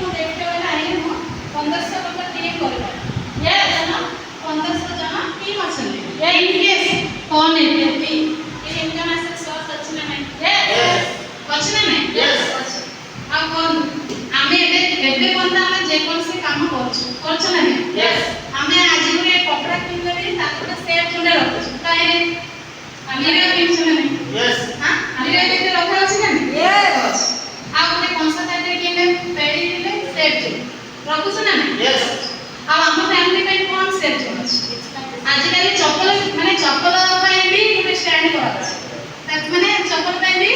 ମୁଁ ଦେଖେ ବୋଲେ ଆଇ ମୁଁ 1500 ଟଙ୍କା ଟିମ୍ କରିବ ୟେସ୍ ନା 1500 ଜଣ ଟିମ୍ ଅଛନ୍ତି ଇନ୍ କେସ୍ କଣ ନେବି ଏ ଇନକମ୍ ଆସେ ସୋର୍ସ ଅଛି ନା ନାହିଁ ୟେସ୍ ଅଛି ନା ନାହିଁ ୟେସ୍ ଅଛି ଆଉ କୋନ ଆମେ ଏବେ ପର୍ଯ୍ୟନ୍ତ ଆମେ ଯେ କୋनसे କାମ କରୁଛୁ ନା ନାହିଁ ୟେସ୍ ଆମେ ଆଜି ଗୋଟେ କପड़ा କିଣିଲେ ତାକୁ ସେଟ୍ ଜୁଣ୍ଡେ ରଖୁଛୁ କାହିଁକି ଭିଡ଼ିଓ କିଣିଛୁ ନା ନାହିଁ ୟେସ୍ ହଁ ଭିଡ଼ିଓ କେତେ ରଖା ଅଛି ନା ନାହିଁ ୟେସ୍ ଆଉ ଗୋଟେ କଂସା ତାଟେ କିଣିଲେ ପେଡ଼ି କିଣିଲେ ସେଟ୍ ଜୁଣ୍ଡ ରଖୁଛୁ ନା ନାହିଁ ୟେସ୍ ଆଉ ଆମ ଫ୍ୟାମିଲି ପାଇଁ କ'ଣ ସେଟ୍ ଜୁଣ୍ଡ ଅଛି ଆଜିକାଲି ଚପଲ ମାନେ ଚପଲ ପାଇଁ ବି ଗୋଟେ ଷ୍ଟାଣ୍ଡ କରାଉଛି ମାନେ ଚପଲ ପାଇଁ ବି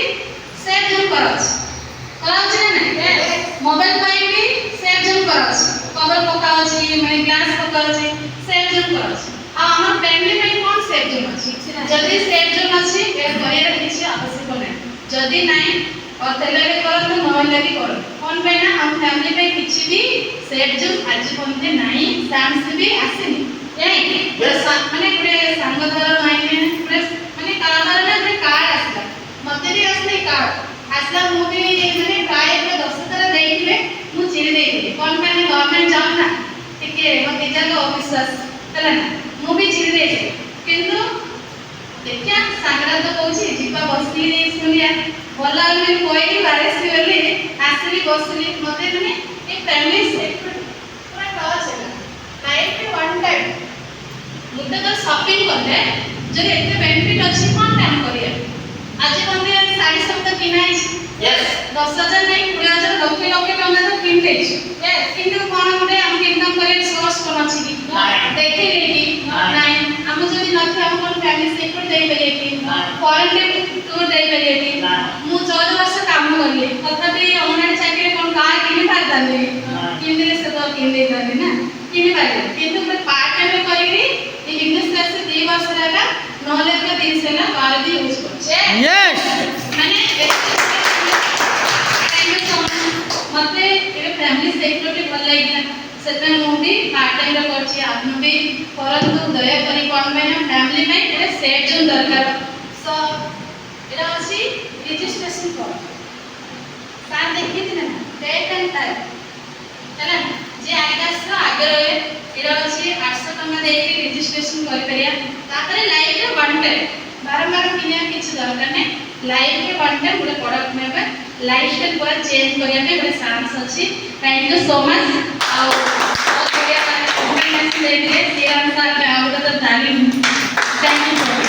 ସେଟ୍ ଜୁଣ୍ଡ କରାଉଛି କରାଉଛି ନା ନାହିଁ ମୋବାଇଲ ପାଇଁ ବି ସେଟ୍ ଜୁଣ୍ଡ କରାଉଛି କଭର ପକାଉଛି ମାନେ ଗ୍ଲାସ୍ ପକାଉଛି ସେଟ୍ ଜୁଣ୍ଡ କରାଉଛି ଆଉ ଆମ ଫ୍ୟାମିଲି ପାଇଁ କ'ଣ ସେଟ୍ ଜୁଣ୍ଡ ଅଛି ଯଦି ସେଟ୍ ଜୁଣ୍ଡ ଅଛି ଏଇଟା କରିବାର କିଛି ଆବଶ୍ୟକ ନାହିଁ ଯଦି ନାହିଁ ତେଲରେ କରନ୍ତୁ ନହେଲେ ବି କରନ୍ତୁ କ'ଣ ପାଇଁ ନା ଆମ ଫ୍ୟାମିଲି ପାଇଁ କିଛି ବି ସେଟ୍ ଜୁଣ୍ଡ ଆଜି ପର୍ଯ୍ୟନ୍ତ ନାହିଁ ଚାନ୍ସ ବି ଆସିନି ମାନେ ଗୋଟେ ସାଙ୍ଗ ଧର ମାଇନେ ମାନେ କାରବାର ନା ଗୋଟେ କାର୍ଡ ଆସିଲା ମତେ ବି ଆସିଲା କାର୍ଡ ଆସିଲା ମୁଁ ବି ମାନେ ପ୍ରାୟ 10 ଥର ଦେଇଥିଲେ ମୁଁ ଚିରି ଦେଇଥିଲି କ'ଣ ପାଇଁ ନା ଗଭର୍ଣ୍ଣମେଣ୍ଟ ଜବ୍ ନା ଟିକେ ମତେ ଯାକ ଅବିଶ୍ୱାସ ହେଲା ନା ମୁଁ ବି ଚିରି ଦେଇଥିଲି କିନ୍ତୁ ଦେଖିଆ ସାଙ୍ଗରା ତ କହୁଛି ଯିବା ବସିକି ଶୁଣିଆ ଭଲ ଆମେ କହିକି ବାରେସି ବୋଲି ଆସିଲି ବସିଲି ମତେ ମାନେ ଏ ଫ୍ୟାମିଲି ପୁରା ଟଚ୍ ହେଲା ଲାଇଫରେ ୱାନ୍ ଟାଇମ୍ ଗୋଟେ ତ ସପିଂ କଲେ ଯଦି ଏତେ ବେନିଫିଟ୍ ଅଛି କ'ଣ କାମ କରିବା ଆଜି ପର୍ଯ୍ୟନ୍ତ ଶାଢ଼ୀ ସବୁ ତ କିଣା ହେଇଛି 10,000 ନାହିଁ 20,000 ଲକ୍ଷେ ଲକ୍ଷେ ଟଙ୍କା ତ କିଣି ଦେଇଛୁ କିନ୍ତୁ କ'ଣ ଗୋଟେ ଆମକୁ ଇନକମ୍ କରିବା ସୋର୍ସ କ'ଣ ଅଛି କି ଦେଖେଇଲେ କି ନାହିଁ ଆମ ଯଦି ନଥିବ ଆମ କ'ଣ ଫ୍ୟାମିଲି ସେପଟ ଦେଇପାରିବେ କି ଫରେନ୍ ଟୁର୍ ଦେଇପାରିବେ କି ମୁଁ 14 ବର୍ଷ କାମ କଲି ତଥାପି ଅଙ୍ଗନବାଡ଼ି ଚାକିରି କ'ଣ କାହା କିଣି ପାରିଥାନ୍ତି କିଣିଦେଲେ ସେ ତ କିଣି ଦେଇଥାନ୍ତି ନା କିଣି ପାରିବେ କିନ୍ତୁ ଗୋଟେ ପାର୍ଟ ଟାଇମ୍ କରିକି এই বিজনেস ক্লাসে 2 ବର୍ଷ লাগা নলে তো 30 ହେଲା କାର ବି ୟୁଜ କରୁଛେ ମାନେ ମତେ ଏ ଫ୍ୟାମିଲି ସେକ୍ଟରଟି ଭଲ ଲାଗିଲା ସେଥିପାଇଁ ମୁଁ ବି ପାର୍ଟ ଟାଇମ୍ ରେ କରୁଛି ଆପଣ ବି କରନ୍ତୁ ଦୟାକରି କ'ଣ ପାଇଁ ନା ଫ୍ୟାମିଲି ପାଇଁ ଗୋଟେ ସେଟ୍ ଜୋନ୍ ଦରକାର ସୋ ଏଟା ଅଛି ରେଜିଷ୍ଟ୍ରେସନ ଫର୍ମ ସାର୍ ଦେଖିଥିଲେ ନା ଡେଟ୍ ଆଣ୍ଡ ଟାଇମ୍ ହେଲା ଯେ ଆଇଡାସର ଆगे ରହେ ଏଟା ଅଛି 800 ଟଙ୍କା ଦେଇକି ରେଜିଷ୍ଟ୍ରେସନ କରିପାରିବା ତାପରେ ଲାଇଭରେ ୱାନ୍ ଟାଇମ୍ ବାରମ୍ବାର କିଣିବା କିଛି ଦରକାର ନାହିଁ ଲାଇଭରେ ୱାନ୍ ଟାଇମ୍ ଗୋଟେ ପ୍ରଡକ୍ଟ ନେବେ ଲାଇଫ୍ ଷ୍ଟାଇଲ୍ ପୁରା ଚେଞ୍ଜ କରିବା ପାଇଁ ଗୋଟେ ଚାନ୍ସ ଅଛି ଥ୍ୟାଙ୍କ ୟୁ ସୋ ମଚ୍ ଆଉ ବହୁତ ବଢ଼ିଆ ମାନେ ଦେଇଥିଲେ ଶ୍ରୀରାମ ସାର୍ ଆଉ ଗୋଟେ ତ ତାଲିମ ଥ୍ୟାଙ୍କ ୟୁ